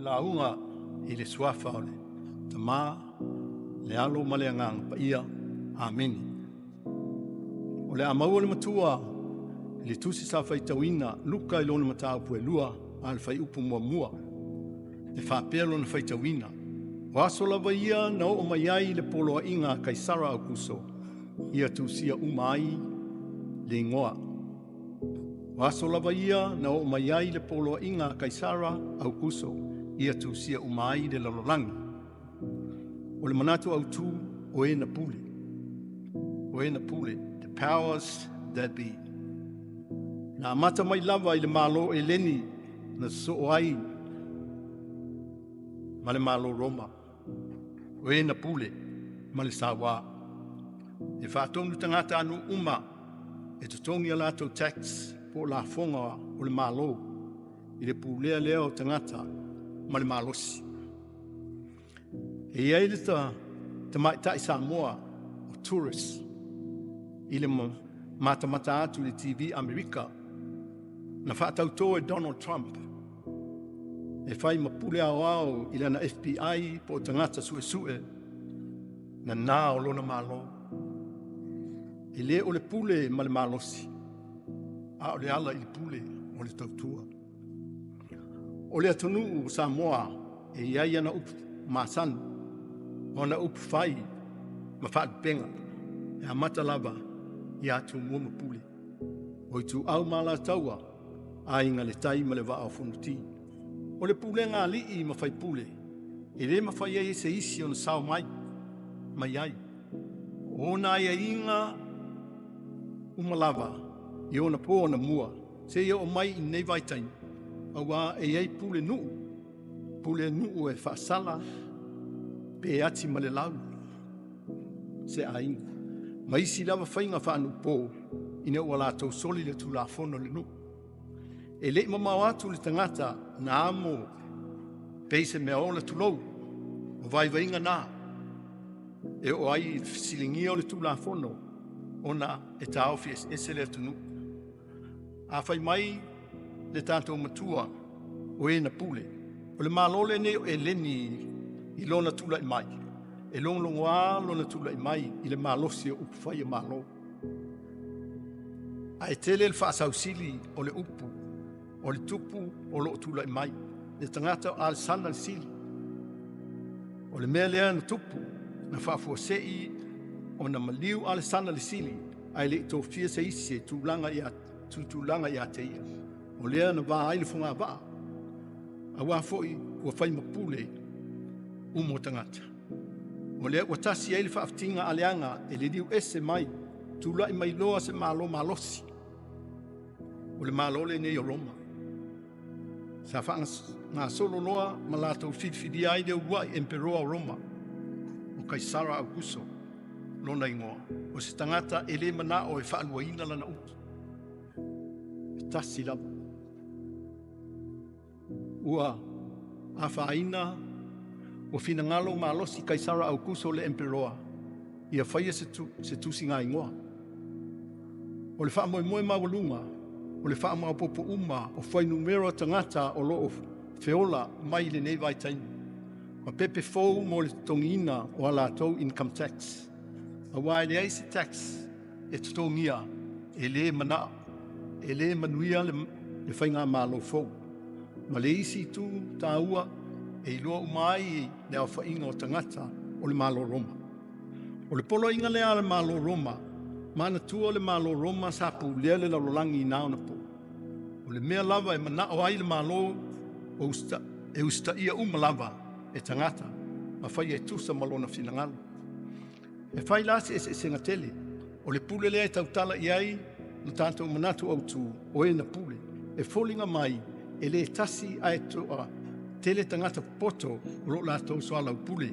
LAUGA i le suafa o le tamā, le alo ma le angang pa ia, ameni. O le amaua le matua, le tusi sa faitauina, Luka i lona matau pue lua, a le fai upu mua. Le whapea lona faitauina. O aso lava ia na o mai ai le poloaiga Kaisara Aokuso, ia tusia umai le ingoa. O aso lava ia na o mai ai le poloaiga Kaisara Aokuso, ia tusia umai le lalolagi. O le Manatu Autu o e na Pule. O e na Pule, the powers that be. Na amata mai lava i le malo e leni na so ai ma le malo Roma. O e na Pule ma le sawa. E whaatonu tangata anu uma e tutongi a lato tax po la fonga o le malo i le pulea leo tangata ma le malosi. E iei le ta maitai Samoa o tourists i le mata atu le TV Amerika na whaatauto e Donald Trump e whai mapule au i lana FBI po tangata sue na nā o lona malo e le o le pule ma le malosi a o le ala i le pule o le tautua o le atonu Samoa e iai ana upu masanu o na upu whai ma whaatpenga e amata lava i atu mua mapule o i tu au mala taua a inga le tai ma le waa o funuti o le pule ngā li i ma whai pule e le ma whai e se isi o na sao mai ai o na ia inga umalava i o na po o na mua se ia o mai i nei vaitain au a e ei pule nuu e whaasala pe ati ma le lau se a inga ma isi lava whainga whaanu po ina ua la tau soli le tu la fono le nuu e le mamau atu le tangata na amo peise mea o le tulou o vai vainga nā e o ai silingia o le tu la fono o na e Tauafiafi le atunu a whai mai le tātou matua o e na pule o le malole ne e leni i lona tula i mai e longlongoa lona tula i mai i le malosi o upu whai e malo a e tele le whaasausili o le upu o le tupu o lo tula i mai le tangata o al sana le sili o le mea lea na tupu na whaafuasei o na maliu al sana le sili ai le to fia se isi tūlanga i a teia o lea na wā ai le whunga wā a wā foi ua whai mapule umo tangata o lea ua tasi ai le whaaftinga aleanga e le liu ese mai tūla i mai loa se malo malosi o le malo le nei o Roma sa whaanga ngā solo loa ma lātou whiwhiri ai le uai Emperoa Roma o Kaisara Aokuso lona ingoa o se tangata e le mana o e whaaluaina lana utu e tasi lava ua a whaaina o whina ngalo malosi Kaisara Aokuso le Emperoa ia whaia se tusi ngā ingoa o le wha moe mawalunga o le wha popo uma o whai numero tangata o loo feola mai le nei vaitain ma pepe fou mo le tongina o ala tau income tax a wai le aise tax e tutongia e le mana e le manuia le whainga malo fou ma le isi tu tāua e iloa umai le au whainga o tangata o le malo Roma o le polo inga lea le malo Roma Manatu o le malo Roma sa pulea le lalolagi i naona po. O le mea lava e manao ai le malo e usta ia uma lava e tangata ma whai e tusa malona finangalo. E whai lasi e senga tele o le pule lea e tautala i ai na tātou Manatu Autu o e na pule e folinga mai e le tasi ai toa tele tangata poto o lo lātou soa lau pule.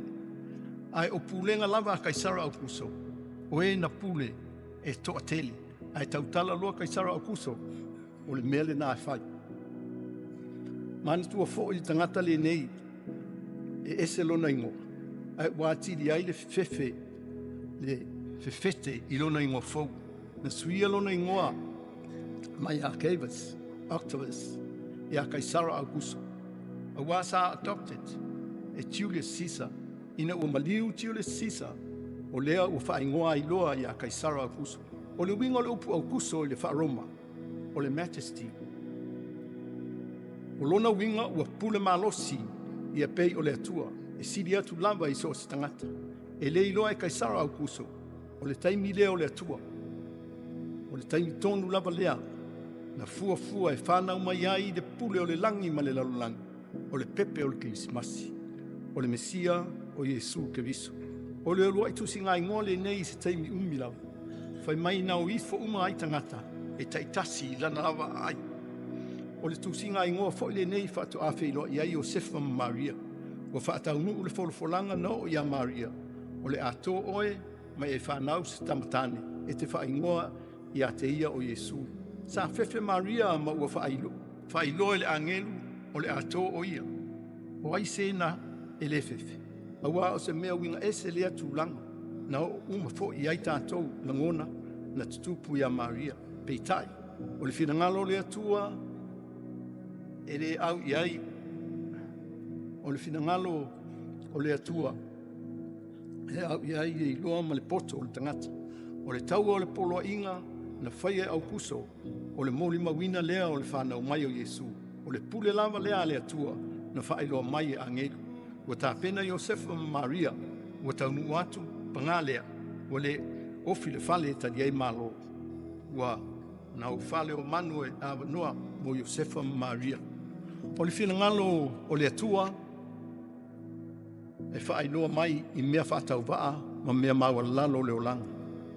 Ai o pulenga lava a Kaisara Aokuso o e na pule e toa tele, ai tautala loa Kaisara Aokuso, o le mele nā e whai. Manatu a fo i tangata le nei, e ese lona ingo, ai wātiri ai le fefete i lona ingo fau, na suia lona ingoa, mai a Octavus, e a Kaisara Aokuso. Awa sa adopted e Julius Caesar, ina ua maliu Julius Caesar, o lea ua whaingoa I loa ia Kaisara Aokuso. O le winga o le upu Aokuso I le wha-Roma, o le Majesty. O lona winga ua pule malosi ia pei o le atua, e siri atu lava I so si tangata. E le iloa e Kaisara Aokuso, o le taimi lea o le atua. O le taimi tonu lava lea, na fua e whanau mai ai le pule o le langi ma le lalolagi, o le pepe o le kirismasi, o le Mesia o Iesu Keriso. O le olua I tusi ngai ngole nei se taimi umilau, fai mai nao ifo uma ai tangata, e taitasi lana lava ai. O le tusi ngai ngoa fo le nei fa Tauafiafi ilo ia Iosefa ma Maria, o fa ataunu le folofolanga no ia Maria, o le ato oe mai e whanau se tamatane, e te whaingoa ia te ia o Iesu. Sa fefe Maria ma ua whailo le angelu o le ato o ia, o ai sena e le fefe. Awa o se mea winga ese lea tūlanga, na o uma fo I ai tātou langona na tutupu ia Maria, peitai, o le finangalo le atua, e le au I ai, o le finangalo o le atua, e au I ai I loa ma le poto o le tangata, o le tau o le poloaiga na whaia Aokuso, o le moli mawina lea o le whanau mai o Iesu, o le pule lava lea le atua, na whaeloa mai a ngelu. Ua tāpena Iosefa ma Maria, ua taunu atu panga lea, ua le ofi le whale tadi ai malo, ua nau whale o manu e awanoa mo Iosefa ma Maria. O le finangalo o le atua, e whaeloa mai I mea whatau waa, ma mea mawalalo le olanga.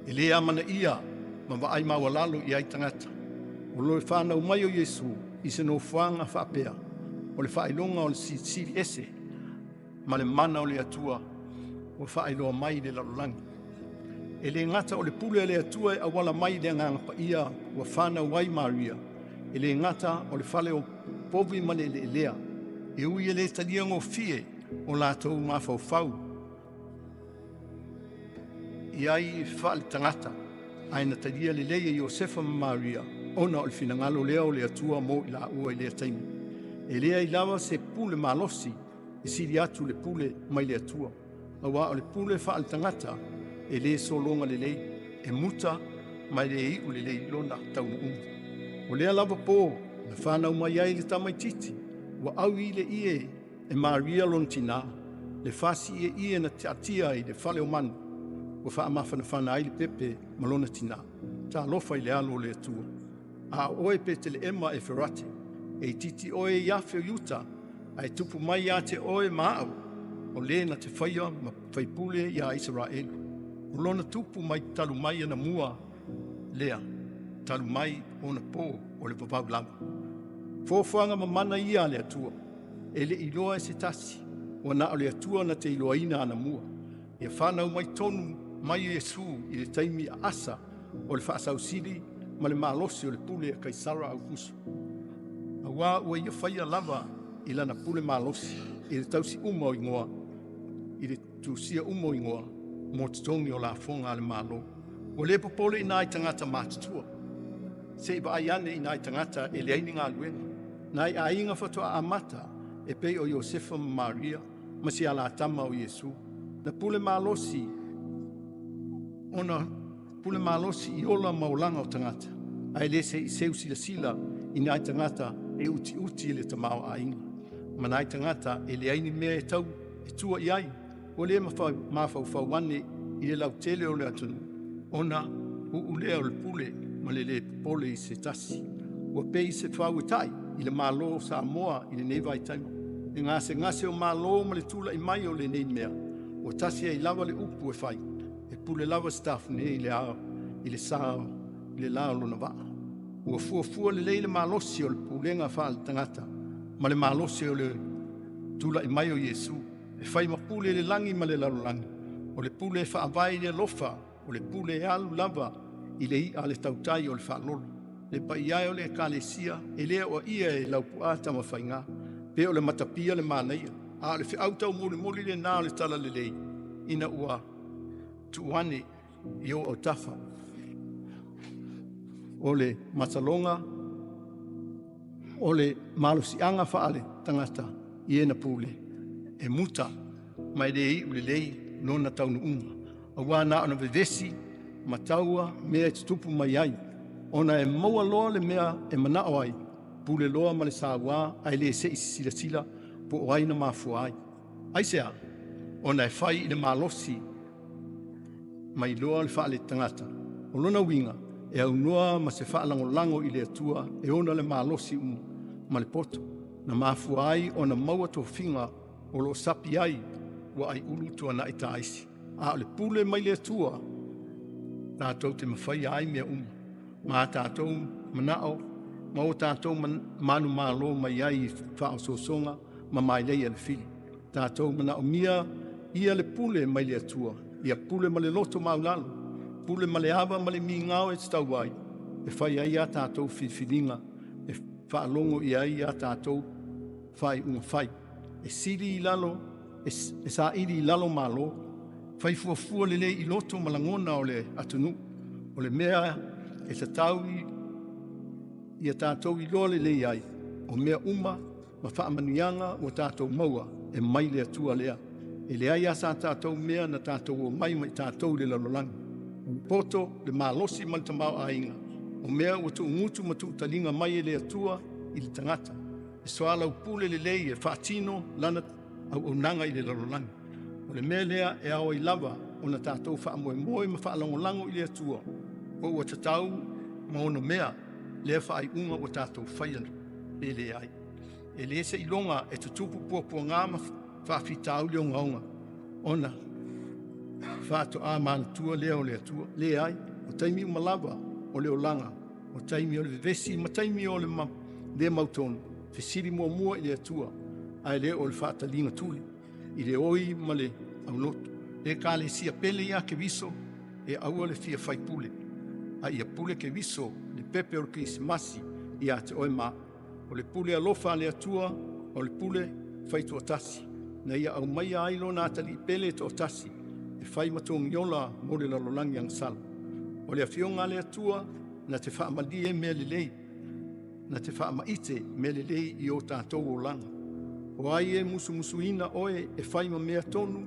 E le amana ia, ma waai mawalalo I ai tangata. O lo whanau mai o Iesu, I se no whanga whapea, o le whaelonga o le siri ese, ma le mana o le atua, o whaeloa mai le lalolagi. E le ngata o le pule le atua e awala mai le ngangapa ia, o whanau ai Maria, e le ngata o le whale o povi ma le lea, e ui e le talia ngō fie, o lātou mawhau I ai whaale tangata, aina talia le leia Iosefa ma Maria, ona o le finangalo lea o le atua mo I la ua I lea taimi. E lea I lava se pule malosi, e siri atu le pule mai le atua. Awa o le pule whaale tangata, e le solonga le lei, e muta mai le iu le lei lona taunu umu. O lea lava po, na whanau mai ai le tamaititi, wa au I le ie e Maria lontina, le fasi ie na te atia I le whale o manu, o wha amawhana whana ai le pepe malona tina, ta lofa I le alo le atua. A oe pe te le ema e ferate, e titi oe iafe o yuta, ai tupu mai a te oe maau, o le na te whaia ma whaipule ia Israelu. O lona tupu mai talu mai ana mua lea, talu mai o na pō o le papau lava. Fōwhanga ma mana ia le atua, e le iloa e se tasi, o na o le atua na te iloa ina ana mua. Ia whanau mai tonu mai Iesu I le taimi a asa o le whaasausiri ma le malosi o le pule a Kaisara Aokuso. Awa ua ia whaia lava I lana pule malosi, I le tausi uma o ingoa, I le tusia uma o ingoa, mo tutongi o la fonga le malo. O le popole ina I tangata mātutua. Se iba aiane ina I tangata e le aini ngā luenga. Na I ainga whatua amata e pei o Iosefa ma Maria, ma si ala atama o Iesu. Na pule malosi, ona pule malosi I ola maulanga o tangata. Ai le se I seu sila ina I tangata e uti le tamao a inga. Mana I tangata e le aini mea e tau e tua I ai. O le mawhau wane I le lau tele o le atunu. Ona ulea o le pule ma le pole I se tasi. Ua pei se whau e tai I le malo sa moa I le neva I taima. E ngase o malo ma le tula I mai o le nei mea. O tasi I lava le upu e whai. E pule lava staff ne I le ao, I le sao, I le lao lona waa. Ua fua le leile malosi o le pulenga wha le tangata. Ma le malosi o le tula I mai o Iesu. E whai ma pule le langi ma le lalolagi. O le pule e whaavai le lofa. O le pule e alu lava I le I a le tautai o le whaalolo. Le pa iai o le kalesia e lea o ia e laupuata ma whainga. Pe o le matapia le manaia. A le whiautau moli le nā le tala le lei. Ina ua tuane I o tafa. O le matalonga, o le malosianga whaale tangata. i ena Pule, e muta, mai lei ulelei, nona taunu unga. Awa na ona vevesi, mataua, mea tutupu mai ai. Ona e maua loa le mea e manao ai. Pule loa ma le sawa, ai le se isi sila, po o aina mafua ai. Ai sea, ona e fai i le malosi, mai loa le faa le tangata. O lona winga, e au noa ma se faa lango i le atua, e ona le malosi ma le poto. Na mafua ai, ona maua to finga, o lo sapi ai, wa ai ulu tua na ita aisi. A le pule mai le atua, tātou te mawhai ai mea ma tātou manao, ma o tātou manu malo mai ai whaososonga, ma mai lei le fili. Tātou manao mia, ia le pule mai le atua, ia pule ma le loto maulalo, pule ma le awa ma le mingao e tau ai, e whai ai a tātou whiwhiringa, e whaalongo i ai a tātou whai whai, e siri i lalo, e sa iri i lalo malo, whai fuafua le i loto malangona o le atunu, o le mea e tataui i a tātou i loa le ai, o mea uma ma whaamanuianga o tātou maua e mai le atua lea. E le ai asa tātou mea na tātou o mai tātou le lalolagi. O poto le malosi ma le tamau a inga, o mea o tu ngutu ma tu talinga mai e le atua i le tangata. E soala upule le lei e whaatino lana au nanga i le lalolagi. O le mea lea e awa i lava o na tātou whaamoe ma whaalongolango i le atua. O ua tatau ma ono mea lea whaai unga o tātou whaiana e le ai. E le se ilonga e tutupu puapua ngāma whaafitau leo ngaunga. Ona whaato a Manatu lea o le atua, le ai, o taimi o malava o leo langa, o taimi o le vesi, ma taimi o le mautonu, fesiri mua i le atua, ai le o le whaatalinga tuli, i le oi ma le au lotu. Le ka le sia pele ia ke viso, e aua le fia fai pule. A ia pule ke viso, le pepe o le kisimasi, ia te oe maa. O le pule alofa le atua, o le pule fai tuatasi. Na ia au mai ailo na atali pele tuatasi, e fai matong yola mo le lalolagi ang sala. O le afionga le atua, na te whaamali e mea lelei, na te whaamaite mea lelei i o tātou o langa. O ai e musuina oe e whai ma mea tonu,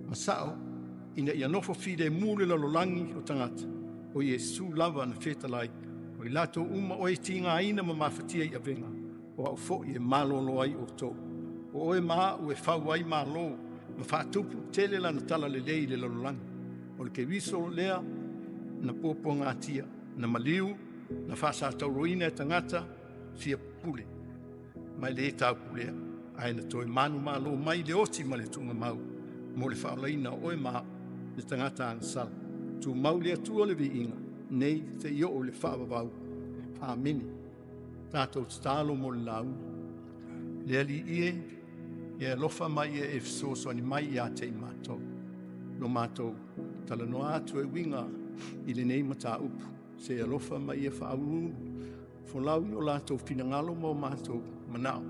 masao, ina ia nofo fide mule lalolagi o tangata. O Yesu lava na whetalai, o i lato uma o e tinga aina ma mawhatia i avenga, o au fo i e malolo ai o tō. O oe maa o e whau ai malo, ma whaatupu tele la na tala le lei le lalolagi. O le ke viso lea, na pōpua ngātia, na maliu, na whasa tauroina e tangata, fia pule. Mai le tau pulea, ai na toi manu malo mai le oti ma le tunga mau, mo le whaolaina oe maa le tangata ang sala. Tu mau le atua le vi inga, nei te io o le whaavavau. Amini. Tātou talo mo le lau. Le ali ie, e lofa mai e Fesoasoani mai i a te i mātou. No mātou, tala no atu e winga i le nei mata upu. Se e lofa mai e whaurunu. Folau i o lātou finangalo mo mātou manao.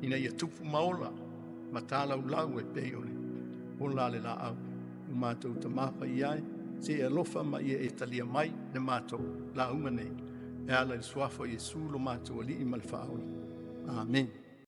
Ina ia tupu maola, matala ulau e peiole. O la le la au. O mātou tamapa i ai. Se e lofa mai e talia mai le mātou la unga nei. E ala i suafo Yesu lo mātou ali i malwhaoli. Amen.